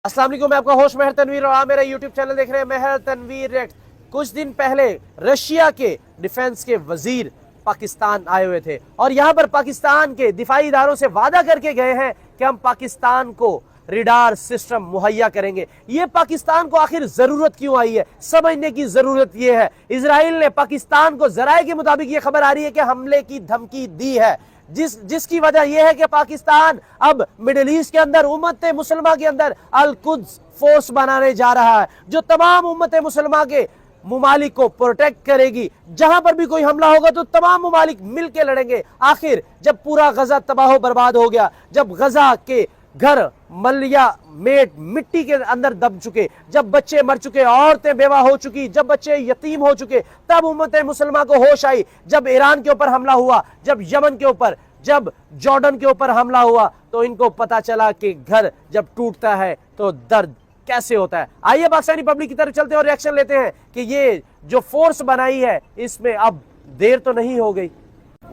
अस्सलाम वालेकुम, मैं आपका होस्ट मेहर तनवीर और आप मेरा यूट्यूब चैनल देख रहे हैं मेहर तनवीर रिएक्ट। कुछ दिन पहले रशिया के डिफेंस के वजीर पाकिस्तान आए हुए थे और यहाँ पर पाकिस्तान के दिफाई इदारों से वादा करके गए हैं कि हम पाकिस्तान को रिडार सिस्टम मुहैया करेंगे। ये पाकिस्तान को आखिर जरूरत क्यों आई है, समझने की जरूरत ये है। इजराइल ने पाकिस्तान को जराये के मुताबिक ये खबर आ रही है कि हमले की धमकी दी है, जिसकी वजह यह है कि पाकिस्तान अब मिडिल ईस्ट के अंदर उम्मत मुसलमा के अंदर अल कुद्स फोर्स बनाने जा रहा है, जो तमाम उम्मत मुसलमा के मुमालिक को प्रोटेक्ट करेगी। जहां पर भी कोई हमला होगा तो तमाम मुमालिक मिलकर लड़ेंगे। आखिर जब पूरा गजा तबाह बर्बाद हो गया, जब गजा के घर मलिया मेट मिट्टी के अंदर दब चुके, जब बच्चे मर चुके, औरतें बेवा हो चुकी, जब बच्चे यतीम हो चुके, तब उम्मत मुसलमा को होश आई। जब ईरान के ऊपर हमला हुआ, जब यमन के ऊपर, जब जॉर्डन के ऊपर हमला हुआ, तो इनको पता चला कि घर जब टूटता है तो दर्द कैसे होता है। आइए पाकिस्तानी पब्लिक की तरफ चलते हैं और रिएक्शन लेते हैं कि ये जो फोर्स बनाई है इसमें अब देर तो नहीं हो गई।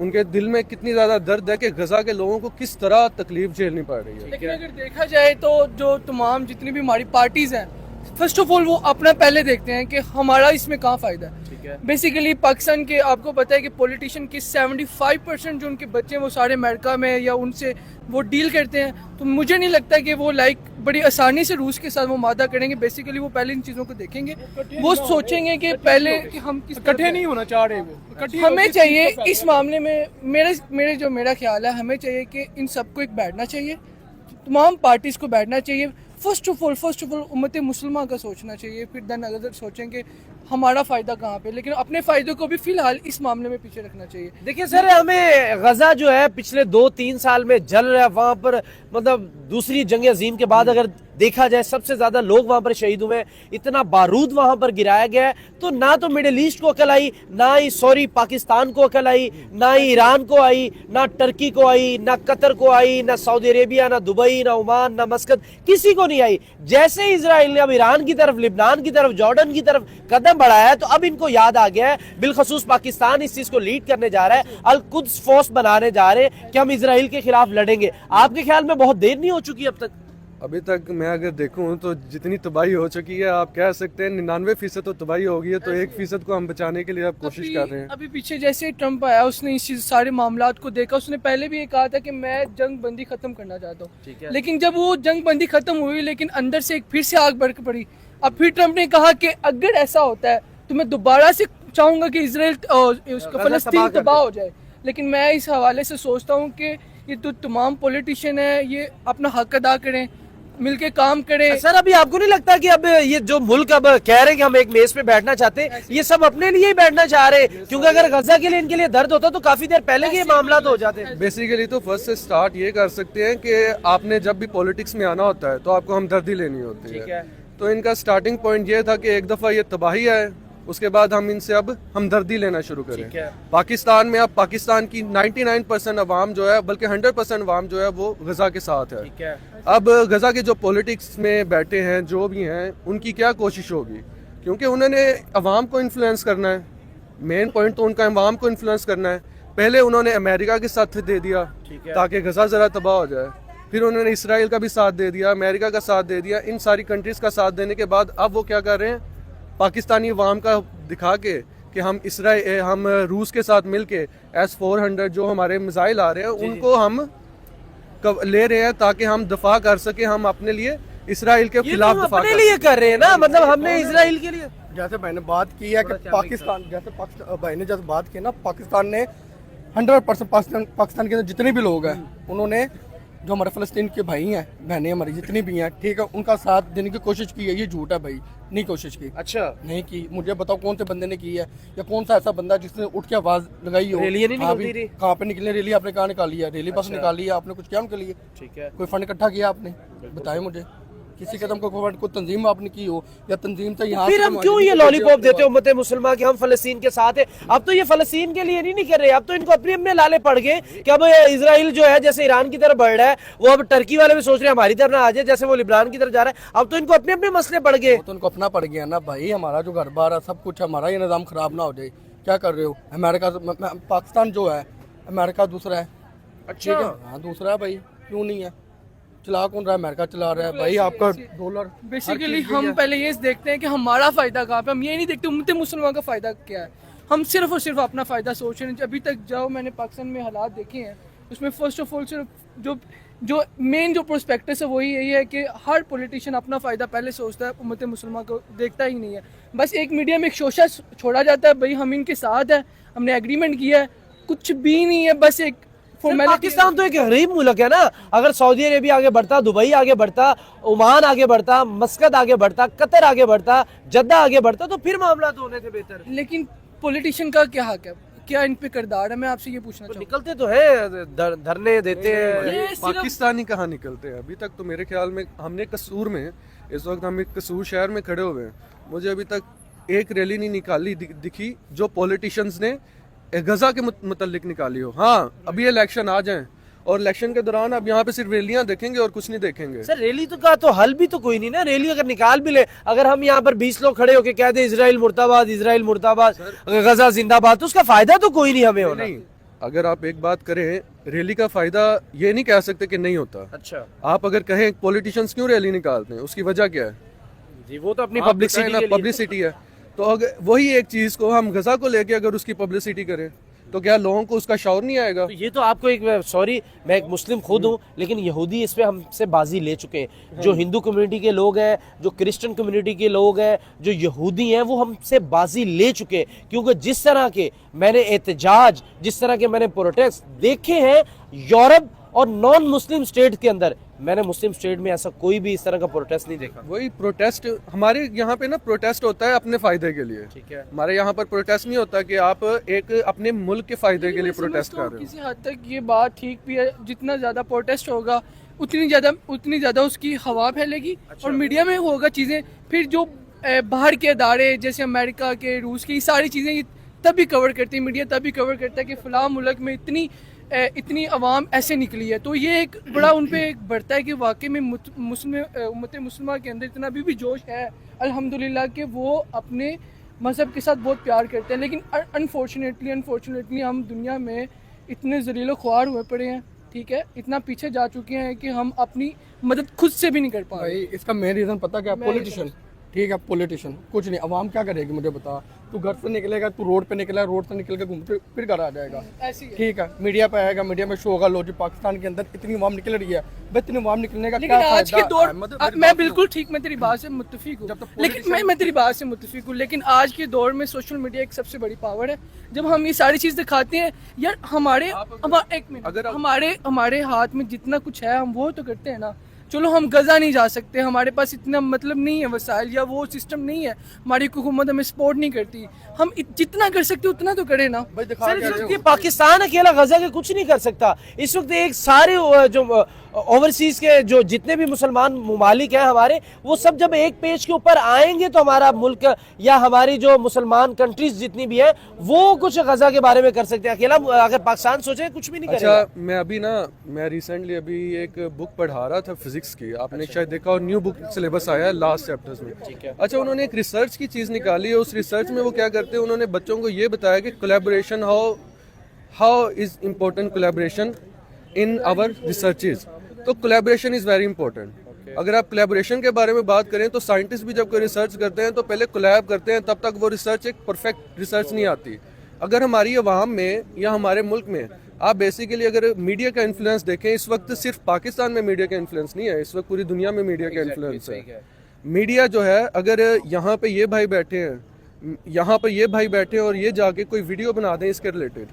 उनके दिल में कितनी ज्यादा दर्द है कि गजा के लोगों को किस तरह तकलीफ झेलनी पड़ रही है। लेकिन अगर देखा जाए तो जो तमाम जितनी भी हमारी पार्टीज हैं, फर्स्ट ऑफ ऑल वो अपना पहले देखते हैं कि हमारा इसमें कहाँ फायदा है। बेसिकली पाकिस्तान के आपको पता है कि पॉलिटिशियन के 75% जो उनके बच्चे हैं वो सारे अमेरिका में या उनसे वो डील करते हैं। तो मुझे नहीं लगता कि वो बड़ी आसानी से रूस के साथ वो मादा करेंगे। बेसिकली वो पहले इन चीज़ों को देखेंगे, वो सोचेंगे कि पहले कि हम किस इकट्ठे नहीं होना चाह रहे। वो हमें चाहिए इस मामले में मेरा ख्याल है, हमें चाहिए कि इन सबको एक बैठना चाहिए, तमाम पार्टीज को बैठना चाहिए। फर्स्ट ऑफ ऑल उम्मत मुसलमान का सोचना चाहिए, फिर देन अगर सोचेंगे हमारा फ़ायदा कहाँ पे, लेकिन अपने फ़ायदे को भी फ़िलहाल इस मामले में पीछे रखना चाहिए। देखिए सर, हमें गजा जो है पिछले 2-3 साल में जल रहा है, वहाँ पर मतलब दूसरी जंग अजीम के बाद अगर देखा जाए सबसे ज्यादा लोग वहां पर शहीद हुए, इतना बारूद वहां पर गिराया गया है। तो ना तो मिडिल ईस्ट को अकल आई, ना ही पाकिस्तान को अकल आई, ना ही ईरान को आई, ना टर्की को आई, ना कतर को आई, ना सऊदी अरेबिया, ना दुबई, ना ओमान, ना मस्कत, किसी को नहीं आई। जैसे इजराइल ने अब ईरान की तरफ, लिबनान की तरफ, जॉर्डन की तरफ कदम बढ़ाया है, तो अब इनको याद आ गया है, बिलखसूस पाकिस्तान इस चीज को लीड करने जा रहा है, अल कुद्स फोर्स बनाने जा रहे हैं कि हम इजराइल के खिलाफ लड़ेंगे। आपके ख्याल में बहुत देर नहीं हो चुकी अब तक? अभी तक मैं अगर देखूं तो जितनी तबाही हो चुकी है, आप कह सकते हैं 99% तो तबाही हो गई है, तो 1% को हम बचाने के लिए अब कोशिश कर रहे हैं। अभी पीछे जैसे ट्रम्प आया, उसने इस चीज सारे मामलात को देखा। उसने पहले भी ये कहा था कि मैं जंग बंदी खत्म करना चाहता हूँ, लेकिन जब वो जंग बंदी खत्म हुई, लेकिन अंदर से एक फिर से आग बढ़ पड़ी। अब फिर ट्रम्प ने कहा कि अगर ऐसा होता है तो मैं दोबारा से चाहूंगा कि इसराइल फलस्तीन तबाह हो जाए। लेकिन मैं इस हवाले से सोचता हूँ कि ये तो तमाम पॉलिटिशियन है, ये अपना हक अदा करें, मिलके काम करें। सर, अभी आपको नहीं लगता कि अब ये जो मुल्क अब कह रहे हैं कि हम एक मेज पे बैठना चाहते हैं, ये सब अपने लिए ही बैठना चाह रहे हैं? क्योंकि अगर गजा के लिए इनके लिए दर्द होता तो काफी देर पहले के मामला तो हो जाते हैं। बेसिकली तो फर्स्ट से स्टार्ट ये कर सकते हैं कि आपने जब भी पॉलिटिक्स में आना होता है तो आपको हमदर्दी लेनी होती है। तो इनका स्टार्टिंग पॉइंट ये था कि एक दफा ये तबाही है, उसके बाद हम इनसे अब हमदर्दी लेना शुरू करें। पाकिस्तान में अब पाकिस्तान की 99% अवाम जो है, बल्कि 100% अवाम जो है वो गजा के साथ है। अब गजा के जो पॉलिटिक्स में बैठे हैं, जो भी हैं, उनकी क्या कोशिश होगी, क्योंकि उन्होंने अवाम को इन्फ्लुएंस करना है। मेन पॉइंट तो उनका अवाम को इन्फ्लुएंस करना है। पहले उन्होंने अमेरिका के साथ दे दिया ताकि गजा जरा तबाह हो जाए, फिर उन्होंने इसराइल का भी साथ दे दिया, अमेरिका का साथ दे दिया। इन सारी कंट्रीज का साथ देने के बाद अब वो क्या कर रहे हैं, पाकिस्तानी अवाम का दिखा के कि हम रूस के साथ मिलके S-400 जो हमारे मिसाइल आ रहे हैं उनको हम ले रहे हैं ताकि हम दफा कर सके, हम अपने लिए इसराइल के खिलाफ दफा अपने लिए कर रहे हैं ना, मतलब हमने इसराइल के लिए। जैसे भाई ने बात की है कि पाकिस्तान भाई ने जैसे बात की ना, पाकिस्तान ने 100% पाकिस्तान के जितने भी लोग हैं, उन्होंने जो हमारे फलस्तीन के भाई हैं, बहनें हमारी जितनी भी हैं, ठीक है, उनका साथ देने की कोशिश की है। ये झूठ है भाई, नहीं कोशिश की। अच्छा, नहीं की। मुझे बताओ कौन से बंदे ने की है, या कौन सा ऐसा बंदा जिसने उठ के आवाज लगाई हो? रैली नहीं निकलती रही? कहाँ पे निकले रैली? आपने कहाँ निकाली है रैली? बस निकाली है आपने? कुछ क्या उनके लिए? ठीक है, कोई फंड इकट्ठा किया आपने? बताए मुझे। किसी कदम को तंजीम आपने की हो, या तंजीम से यहाँ फिर हम क्यों ये लॉलीपॉप देते हो उम्मत मुसलमान कि हम फलस्तीन के साथ है? अब तो ये फलस्तीन के लिए नहीं कर रहे, अब तो इनको अपने अपने लाले पड़ गए कि अब इजराइल जो है जैसे ईरान की तरफ बढ़ रहा है, वो अब टर्की वाले भी सोच रहे हैं हमारी तरफ ना आ जाए, जैसे वो लिबनान की तरफ जा रहा है। अब तो इनको अपने अपने मसले पड़ गए। तो उनको अपना पड़ गया ना भाई, हमारा जो घर बार है सब कुछ हमारा, ये निज़ाम खराब ना हो जाए। क्या कर रहे हो? अमेरिका पाकिस्तान जो है, अमेरिका दूसरा है। अच्छा, हाँ दूसरा है भाई, क्यों नहीं है? चला कौन रहा है? अमेरिका चला रहा है भाई, आपका डॉलर। बेसिकली हम पहले ये देखते हैं कि हमारा फायदा कहाँ पे, हम ये नहीं देखते उम्मत मुसलमान का फायदा क्या है। हम सिर्फ और सिर्फ अपना फायदा सोच रहे हैं। अभी तक जो मैंने पाकिस्तान में हालात देखे हैं उसमें फर्स्ट ऑफ ऑल सिर्फ जो मेन जो प्रोस्पेक्टस है वही यही है कि हर पॉलिटिशियन अपना फ़ायदा पहले सोचता है, उम्मत मुसलमान को देखता ही नहीं है। बस एक मीडिया में एक शोशा छोड़ा जाता है, भाई हम इनके साथ हैं, हमने एग्रीमेंट किया है, कुछ भी नहीं है, बस एक पाकिस्तान तो एक गरीब मुल्क है ना। अगर सऊदी अरेबिया आगे बढ़ता, दुबई आगे बढ़ता, ओमान आगे बढ़ता, मस्कत आगे बढ़ता, कतर आगे बढ़ता, जद्दा आगे बढ़ता, तो फिर मामला तो होने थे बेहतर। लेकिन पॉलिटिशियन का क्या हक है, क्या इन पे किरदार है? मैं आपसे ये पूछना चाहूँ। निकलते तो है, धरने देते हैं। पाकिस्तानी कहाँ निकलते हैं अभी तक? तो मेरे ख्याल में हमने कसूर में, इस वक्त हम एक कसूर शहर में खड़े हुए हैं, मुझे अभी तक एक रैली नहीं निकाली दिखी जो पॉलिटिशियंस ने गजा के मुतल्लिक निकाली हो। हाँ, अभी इलेक्शन आ जाएं और इलेक्शन के दौरान आप यहाँ पे सिर्फ रैलियां देखेंगे और कुछ नहीं देखेंगे। सर रैली तो का तो हल भी तो कोई नहीं ना। रैली अगर निकाल भी ले, अगर हम यहाँ पर 20 लोग खड़े होके कह दे इजराइल मुर्दाबाद, इजराइल मुर्दाबाद, गजा जिंदाबाद, तो उसका फायदा तो कोई नहीं हमें होना। नहीं, अगर आप एक बात करें, रैली का फायदा ये नहीं कह सकते कि नहीं होता। अच्छा, आप अगर कहें पॉलिटिशियंस क्यों रैली निकालते हैं, उसकी वजह क्या है? जी वो तो अपनी आप पब्लिसिटी बताएं ना, पब्लिसिटी है। तो अगर वही एक चीज को हम गजा को लेके अगर उसकी पब्लिसिटी करें तो क्या लोगों को उसका शौर नहीं आएगा? तो ये तो आपको एक, सॉरी मैं एक मुस्लिम खुद हूँ, लेकिन यहूदी इस पे हमसे बाजी ले चुके हैं। जो हिंदू कम्युनिटी के लोग हैं, जो क्रिश्चियन कम्युनिटी के लोग हैं, जो यहूदी हैं, वो हमसे बाजी ले चुके हैं। क्योंकि जिस तरह के मैंने एहतजाज, जिस तरह के मैंने प्रोटेस्ट देखे हैं यूरोप और नॉन मुस्लिम स्टेट के अंदर, मैंने मुस्लिम स्टेट में ऐसा कोई भी इस तरह का प्रोटेस्ट नहीं देखा। वही प्रोटेस्ट हमारे यहाँ पे ना, प्रोटेस्ट होता है अपने फायदे के लिए। ठीक है, हमारे यहाँ पर प्रोटेस्ट नहीं होता कि आप एक अपने मुल्क के फायदे के लिए प्रोटेस्ट कर रहे हो। किसी हद तक ये बात ठीक भी है, जितना ज्यादा प्रोटेस्ट होगा उतनी ज्यादा उसकी हवा फैलेगी। और मीडिया में होगा चीजें, फिर जो बाहर के अदारे जैसे अमेरिका के, रूस की, सारी चीजें तभी कवर करती है मीडिया, तभी कवर करता है कि फलां मुल्क में इतनी आवाम ऐसे निकली है। तो ये एक बड़ा उन पे एक बढ़ता है कि वाकई में उम्मत मुसलमान के अंदर इतना अभी भी जोश है अल्हम्दुलिल्लाह कि वो अपने मज़हब के साथ बहुत प्यार करते हैं। लेकिन अनफॉर्चुनेटली हम दुनिया में इतने ज़लील ख्वार हुए पड़े हैं, ठीक है, इतना पीछे जा चुके हैं कि हम अपनी मदद खुद से भी नहीं कर पा रहे। भाई इसका मेन रीज़न पता क्या? पॉलिटिशियन। ठीक है, पॉलिटिशियन कुछ नहीं, अवाम क्या करेगी मुझे बता। तू घर से निकलेगा, तू रोड पे निकला, रोड से निकल के घूम फिर घर आ जाएगा। ऐसी है। ठीक है, मीडिया पे आएगा, मीडिया में शो होगा, लो जी पाकिस्तान के अंदर इतनी अवाम निकल रही है। भाई इतनी अवाम निकलने का लेकिन क्या आज के फायदा? दौर मैं बिल्कुल ठीक, मैं तेरी बात से मुत्तफिक हूँ, लेकिन मैं तेरी बात से मुत्तफिक हूँ, लेकिन आज के दौर में सोशल मीडिया एक सबसे बड़ी पावर है। जब हम ये सारी चीज़ दिखाते हैं यार, हमारे हाथ में जितना कुछ है हम वो तो करते हैं ना। चलो हम गजा नहीं जा सकते, हमारे पास इतना मतलब नहीं है वसाइल, या वो सिस्टम नहीं है, हमारी हुकूमत हमें सपोर्ट नहीं करती, हम जितना कर सकते उतना तो करें ना। सर इस वक्त ये पाकिस्तान अकेला गजा के कुछ नहीं कर सकता। इस वक्त एक सारे जो ओवरसीज के जो जितने भी मुसलमान ममालिक हैं हमारे, वो सब जब एक पेज के ऊपर आएंगे तो हमारा मुल्क या हमारी जो मुसलमान कंट्रीज जितनी भी है वो कुछ गजा के बारे में कर सकते हैं। अकेला अगर पाकिस्तान सोचे कुछ भी नहीं करेगा। अच्छा, मैं रिसेंटली अभी एक बुक पढ़ा रहा था फिजिक्स की, आपने शायद देखा, और न्यू बुक सिलेबस आया है लास्ट चैप्टर्स में। अच्छा, उन्होंने एक रिसर्च की चीज़ निकाली है। उस रिसर्च में वो क्या करते हैं, उन्होंने बच्चों को ये बताया कि collaboration, how is important collaboration in our researches. तो कोलैबोरेशन इज़ वेरी इंपॉर्टेंट। अगर आप कोलैबोरेशन के बारे में बात करें तो साइंटिस्ट भी जब कोई रिसर्च करते हैं तो पहले कोलैब करते हैं, तब तक वो रिसर्च एक परफेक्ट रिसर्च नहीं आती। अगर हमारी अवाम में या हमारे मुल्क में आप बेसिकली अगर मीडिया का इन्फ्लुएंस देखें, इस वक्त सिर्फ पाकिस्तान में मीडिया का इन्फ्लुएंस नहीं है, इस वक्त पूरी दुनिया में मीडिया का इन्फ्लुएंस है। मीडिया जो है, अगर यहाँ पे ये भाई बैठे हैं और ये जाके कोई वीडियो बना दें इसके रिलेटेड,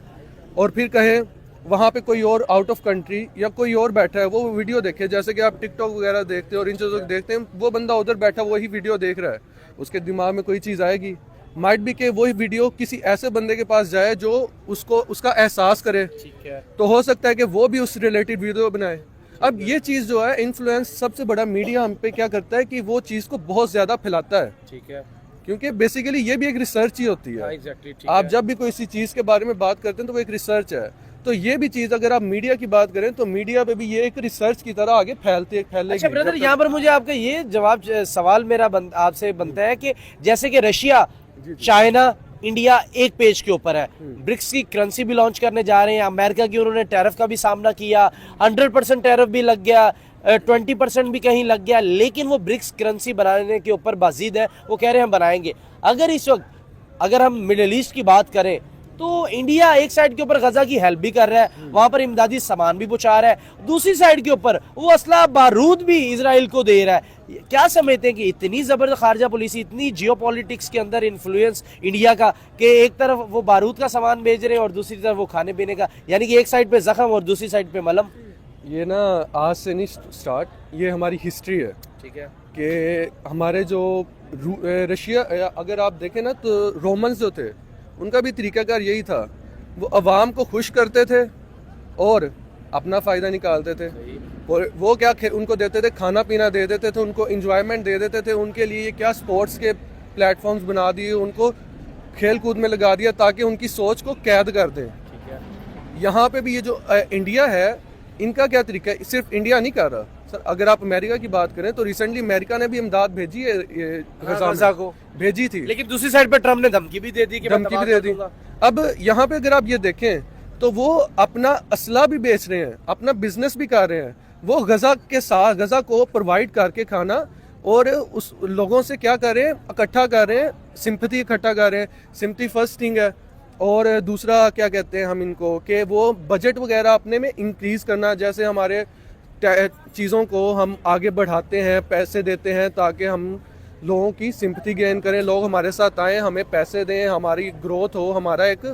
और फिर कहें वहाँ पे कोई और आउट ऑफ कंट्री या कोई और बैठा है वो वीडियो देखे, जैसे कि आप टिकटॉक वगैरह देखते हैं और इन चीज़ों को देखते हैं, वो बंदा उधर बैठा वही वीडियो देख रहा है, उसके दिमाग में कोई चीज़ आएगी? माइट भी कि वही वीडियो किसी ऐसे बंदे के पास जाए जो उसका एहसास करे, ठीक है, तो हो सकता है कि वो भी उस रिलेटेड वीडियो बनाए। अब ये चीज़ जो है, इन्फ्लुएंस सबसे बड़ा मीडिया हम पे क्या करता है कि वो चीज़ को बहुत ज़्यादा फैलाता है, ठीक है, क्योंकि बेसिकली ये भी एक रिसर्च ही होती है। आप जब भी कोई चीज़ के बारे में बात करते हैं तो वो एक रिसर्च है। तो ये भी चीज़ अगर आप मीडिया की बात करें तो मीडिया पे भी ये एक रिसर्च की तरह आगे फैलेगी। अच्छा ब्रदर, यहाँ पर मुझे आपका ये सवाल मेरा आपसे बनता है कि जैसे कि रशिया, चाइना, इंडिया एक पेज के ऊपर है, ब्रिक्स की करेंसी भी लॉन्च करने जा रहे हैं, अमेरिका की उन्होंने टैरिफ का भी सामना किया, 100% टैरिफ भी लग गया, 20% भी कहीं लग गया, लेकिन वो ब्रिक्स करेंसी बनाने के ऊपर बाजिद है, वो कह रहे हैं हम बनाएंगे। अगर इस वक्त अगर हम मिडिल ईस्ट की बात करें तो इंडिया एक साइड के ऊपर गजा की हेल्प भी कर रहा है, वहां पर इमदादी सामान भी पहुंचा रहा है, दूसरी साइड के ऊपर वो असला बारूद भी इजराइल को दे रहा है। क्या समझते हैं कि इतनी जबरदस्त खारजा पॉलिसी, इतनी जियोपॉलिटिक्स के अंदर इन्फ्लुएंस इंडिया का कि एक तरफ वो बारूद का सामान भेज रहे हैं और दूसरी तरफ वो खाने पीने का, यानी कि एक साइड पे जख्म और दूसरी साइड पे मलम। ये ना आज से नहीं स्टार्ट, ये हमारी हिस्ट्री है। ठीक है कि हमारे जो रशिया, अगर आप देखें ना तो रोमन्स जो थे उनका भी तरीकाकार यही था, वो अवाम को खुश करते थे और अपना फ़ायदा निकालते थे। और वो क्या उनको देते थे, खाना पीना दे देते थे, उनको इंजॉयमेंट दे देते थे, उनके लिए क्या स्पोर्ट्स के प्लेटफॉर्म्स बना दिए, उनको खेल कूद में लगा दिया ताकि उनकी सोच को कैद कर दें। यहाँ पे भी ये जो इंडिया है इनका क्या तरीका है, सिर्फ इंडिया नहीं कर रहा सर। अगर आप अमेरिका की बात करें तो रिसेंटली अमेरिका ने भी इमदाद भेजी है, ये गजा को भेजी थी, लेकिन दूसरी साइड पे ट्रम्प ने धमकी भी दे दी कि धमकी भी दे दी। अब यहाँ पे अगर आप ये देखें तो वो अपना असला भी बेच रहे हैं, अपना बिजनेस भी कर रहे हैं, वो गजा के साथ गजा को प्रोवाइड करके खाना और उस लोगों से क्या कर रहे हैं, इकट्ठा कर रहे हैं, सिंपैथी इकट्ठा कर रहे हैं। सिंपैथी फर्स्ट थिंग है। और दूसरा क्या कहते हैं हम इनको कि वो बजट वगैरह अपने में इंक्रीज़ करना, जैसे हमारे चीज़ों को हम आगे बढ़ाते हैं, पैसे देते हैं ताकि हम लोगों की सिंपैथी गेन करें, लोग हमारे साथ आएँ, हमें पैसे दें, हमारी ग्रोथ हो, हमारा एक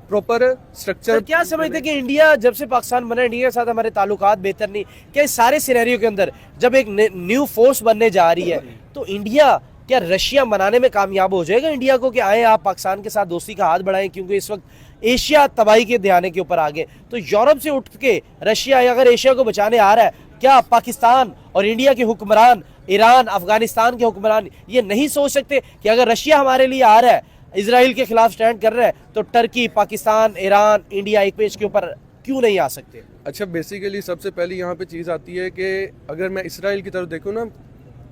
प्रॉपर स्ट्रक्चर। क्या समझते हैं कि इंडिया जब से पाकिस्तान बना, इंडिया के साथ हमारे ताल्लुकात बेहतर नहीं, क्या इस सारे सिनेरियो के अंदर जब एक न्यू फोर्स बनने जा रही है तो इंडिया क्या रशिया मनाने में कामयाब हो जाएगा इंडिया को कि आए आप पाकिस्तान के साथ दोस्ती का हाथ बढ़ाएं, क्योंकि इस वक्त एशिया तबाही के ध्यान के ऊपर आ गए। तो यूरोप से उठ के रशिया अगर एशिया को बचाने आ रहा है, क्या पाकिस्तान और इंडिया के हुक्मरान, ईरान, अफगानिस्तान के हुक्मरान ये नहीं सोच सकते कि अगर रशिया हमारे लिए आ रहा है, इजराइल के खिलाफ स्टैंड कर रहा है, तो टर्की, पाकिस्तान, ईरान, इंडिया एक पेज के ऊपर क्यों नहीं आ सकते? अच्छा, बेसिकली सबसे पहले यहाँ पे चीज़ आती है कि अगर मैं इसराइल की तरफ देखूँ ना,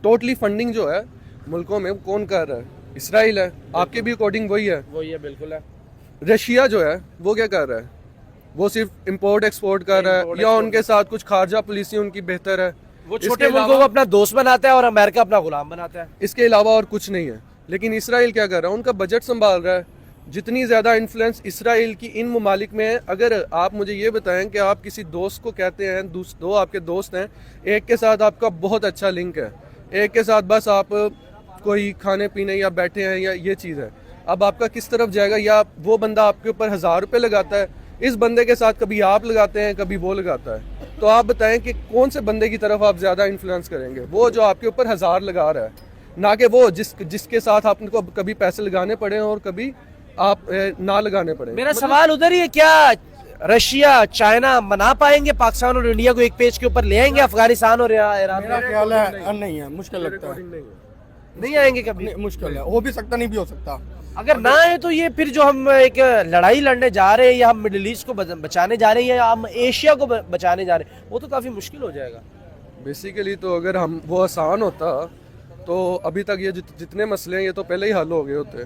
टोटली फंडिंग जो है मुल्कों में कौन कर रहा है, इसराइल है। आपके भी अकॉर्डिंग वही है, बिल्कुल है। रशिया जो है वो क्या कर रहा है, वो सिर्फ इंपोर्ट एक्सपोर्ट कर रहा है, या उनके साथ कुछ खारजा पॉलिसी उनकी बेहतर है, वो छोटे मुल्कों को अपना दोस्त बनाता है और अमेरिका अपना गुलाम बनाता है। इसके अलावा और कुछ नहीं है। लेकिन इसराइल क्या कर रहा है, उनका बजट संभाल रहा है। जितनी ज़्यादा इन्फ्लुएंस इसराइल की इन ममालिक में है, अगर आप मुझे ये बताएं कि आप किसी दोस्त को कहते हैं, दो आपके दोस्त हैं, एक के साथ आपका बहुत अच्छा लिंक है, एक के साथ बस आप कोई खाने पीने या बैठे हैं या ये चीज़ है, अब आपका किस तरफ जाएगा? या वो बंदा आपके ऊपर 1000 रुपये लगाता है, इस बंदे के साथ कभी आप लगाते हैं, कभी वो लगाता है, तो आप बताएं कि कौन से बंदे की तरफ आप ज़्यादा इन्फ्लुएंस करेंगे? वो जो आपके ऊपर 1000 लगा रहा है, ना कि वो जिसके साथ आपको कभी पैसे लगाने पड़े और कभी आप ना लगाने पड़े। मेरा सवाल उधर ही है, क्या रशिया, चाइना मना पाएंगे पाकिस्तान और इंडिया को एक पेज के ऊपर ले आएंगे? अफगानिस्तान और ईरान मेरा ख्याल है नहीं है, मुश्किल लगता है, नहीं आएंगे कभी, मुश्किल है, हो भी सकता नहीं भी हो सकता। अगर ना है तो ये फिर जो हम एक लड़ाई लड़ने जा रहे हैं, या हम मिडिल ईस्ट को बचाने जा रहे हैं, या हम एशिया को बचाने जा रहे हैं, वो तो काफी मुश्किल हो जाएगा। बेसिकली तो अगर हम वो आसान होता तो अभी तक ये जितने मसले हैं ये तो पहले ही हल हो गए होते।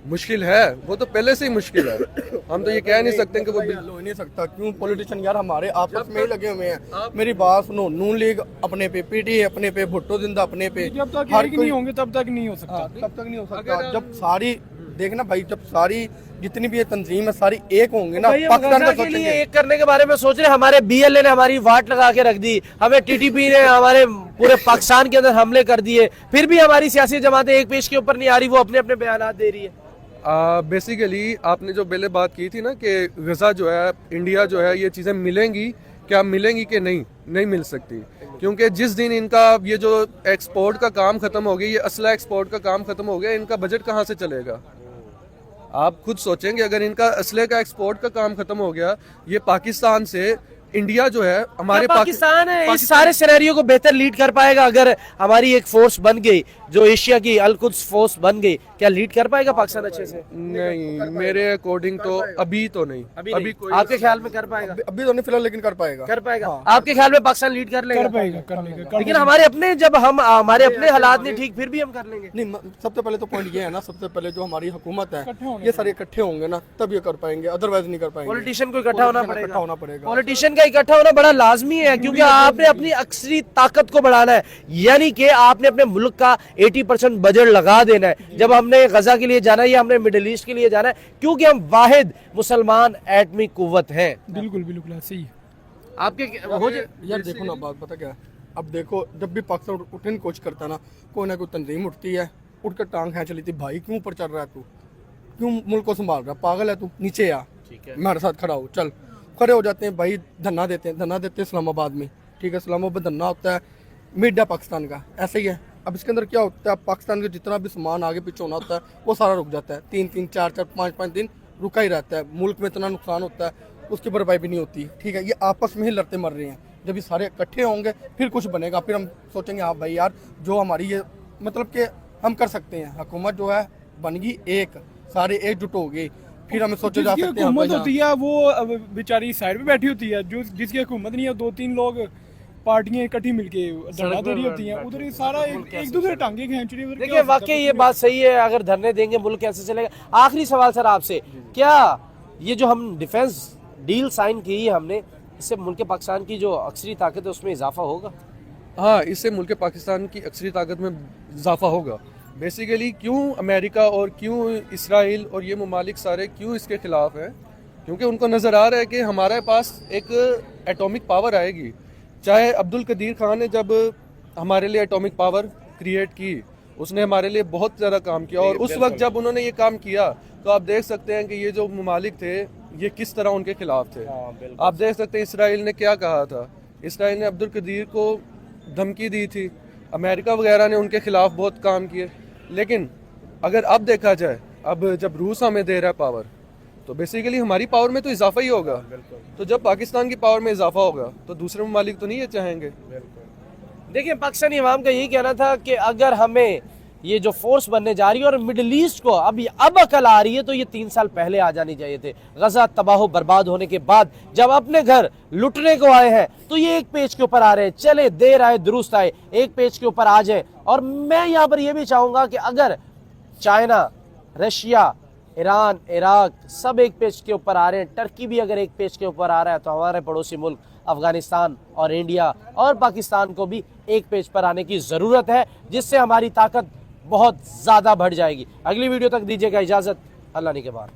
मुश्किल है, वो तो पहले से ही मुश्किल है, हम तो ये कह नहीं सकते कि वो हल हो नहीं सकता। क्यों? पॉलिटिशियन यार हमारे आपस में ही लगे हुए हैं। मेरी बात सुनो, नून लीग अपने पे, पीटी अपने पे, भुट्टो जिंदा अपने पे, जब तक हर एक कोई नहीं होंगे तब तक नहीं हो सकता। तब तक नहीं हो सकता। जब सारी देखना भाई, जब सारी जितनी भी ये तंजीम है सारी एक होंगे ना, पाकिस्तान का के लिए एक करने के बारे में सोच रहे। हमारे बीएलए ने हमारी वाट लगा के रख दी, हमें टीटीपी ने हमारे पूरे पाकिस्तान के अंदर हमले कर दिए, फिर भी हमारी सियासी जमातें एक पेज के ऊपर नहीं आ रही, वो अपने अपने बयान दे रही है। बेसिकली आपने जो पहले बात की थी ना कि गजा जो है, इंडिया जो है, ये चीज़ें मिलेंगी, क्या मिलेंगी कि नहीं मिल सकती, क्योंकि जिस दिन इनका ये जो एक्सपोर्ट का काम खत्म हो गया, ये असला एक्सपोर्ट का काम खत्म हो गया, इनका बजट कहाँ से चलेगा? आप खुद सोचेंगे, अगर इनका असले का एक्सपोर्ट का काम खत्म हो गया, ये पाकिस्तान से इंडिया जो है, हमारे पाकिस्तान है इस सारे सिनेरियो को बेहतर लीड कर पाएगा अगर हमारी एक फोर्स बन गई, जो एशिया की अल-कुद्स फोर्स बन गई, क्या लीड कर पाएगा पाकिस्तान अच्छे से? नहीं, मेरे अकॉर्डिंग तो अभी तो नहीं। अभी कोई आपके ख्याल में कर पाएगा? अभी तो नहीं फिलहाल, लेकिन कर पाएगा। आपके ख्याल में पाकिस्तान लीड कर लेगा? लेकिन हमारे अपने, जब हम हमारे अपने हालात नहीं ठीक, फिर भी हम कर लेंगे। नहीं, सबसे पहले तो पॉइंट ये है ना, सबसे पहले जो हमारी हुकूमत है, ये सारे इकट्ठे होंगे ना, तब ये कर पाएंगे, अदरवाइज नहीं कर पाएंगे। पॉलिटिशियन को इकट्ठा होना पड़ेगा। पड़ेगा। पॉलिटिशियन का इकट्ठा होना बड़ा लाजमी है, क्योंकि आपने अपनी अक्सरी ताकत को बढ़ाना है, यानी कि आपने अपने मुल्क का 80% बजट लगा देना है। जब हमने गजा के लिए जाना है या हमने मिडिल ईस्ट के लिए जाना है, क्योंकि हम वाहिद मुसलमान एटमी कुव्वत हैं। बिल्कुल बिल्कुल सही। आपके हो यार देखो ना, बात पता क्या है, अब देखो जब भी पाकिस्तान उठने की कोशिश करता ना कोई तंजीम उठती है, उठ कर टांग खींच लेती, भाई क्यों ऊपर चढ़ रहा है तू, क्यों मुल्क को संभाल रहा है, पागल है तू, नीचे आ, ठीक है, हमारे साथ खड़ा हो, चल। खड़े हो जाते हैं भाई, धरना देते हैं इस्लामाबाद में, ठीक है, इस्लामाबाद धरना होता है, मिड है पाकिस्तान का, ऐसे ही है। अब इसके अंदर क्या होता है, पाकिस्तान का जितना भी सामान आगे पीछे होना होता है वो सारा रुक जाता है, 3-3, 4-4, 5-5 दिन रुका ही रहता है। मुल्क में इतना नुकसान होता है, उसकी भरपाई भी नहीं होती, ठीक है। ये आपस में ही लड़ते मर रहे हैं। जब ये सारे इकट्ठे होंगे फिर कुछ बनेगा, फिर हम सोचेंगे हाँ भाई यार जो हमारी ये मतलब कि हम कर सकते हैं। हुकूमत जो है बन गई एक, सारे एकजुट हो गए, फिर हमें सोचा जा सकते हैं। हुकूमत होती है वो बेचारी साइड पे बैठी होती है, जो जिसकी हुकूमत नहीं है, 2-3 लोग पार्टियां इकट्ठी मिलके धरना दे रही होती हैं, उधर ये सारा एक दूसरे टांगे खींच रही है। देखिए वाकई ये बात सही है, अगर धरने देंगे मुल्क कैसे चलेगा। आखिरी सवाल सर आपसे, क्या ये जो हम डिफेंस डील साइन की है हमने, इससे मुल्क पाकिस्तान की जो अक्सरी ताकत है उसमें इजाफा होगा? हाँ, इससे मुल्क पाकिस्तान की अक्सरी ताकत में इजाफा होगा। बेसिकली क्यों अमेरिका और क्यों इसराइल और ये ममालिक सारे क्यों इसके खिलाफ हैं, क्योंकि उनको नज़र आ रहा है कि हमारे पास एक एटॉमिक पावर आएगी। चाहे अब्दुल कदीर खान ने जब हमारे लिए एटॉमिक पावर क्रिएट की, उसने हमारे लिए बहुत ज़्यादा काम किया, और उस वक्त जब उन्होंने ये काम किया तो आप देख सकते हैं कि ये जो ममालिक थे ये किस तरह उनके खिलाफ थे। आप देख सकते हैं इसराइल ने क्या कहा था, इसराइल ने अब्दुल कदीर को धमकी दी थी, अमेरिका वगैरह ने उनके खिलाफ बहुत काम किए। लेकिन अगर अब देखा जाए, अब जब रूस हमें दे रहा है पावर, तो बेसिकली हमारी पावर में तो इजाफा ही होगा। तो जब पाकिस्तान की पावर में इजाफा होगा तो दूसरे ममालिक तो नहीं ये चाहेंगे। देखिए पाकिस्तानी अवाम का यही कहना था कि अगर हमें ये जो फोर्स बनने जा रही है और मिडिल ईस्ट को अब अकल आ रही है, तो ये 3 साल पहले आ जानी चाहिए थे। गजा तबाह बर्बाद होने के बाद जब अपने घर लुटने को आए हैं तो ये एक पेज के ऊपर आ रहे हैं। चले देर आए दुरुस्त आए, एक पेज के ऊपर आ जाए। और मैं यहाँ पर यह भी चाहूंगा कि अगर चाइना, रशिया, ईरान, इराक सब एक पेज के ऊपर आ रहे हैं, टर्की भी अगर एक पेज के ऊपर आ रहा है, तो हमारे पड़ोसी मुल्क अफगानिस्तान और इंडिया और पाकिस्तान को भी एक पेज पर आने की ज़रूरत है, जिससे हमारी ताकत बहुत ज़्यादा बढ़ जाएगी। अगली वीडियो तक दीजिएगा इजाज़त, अल्लाह ने के बाद।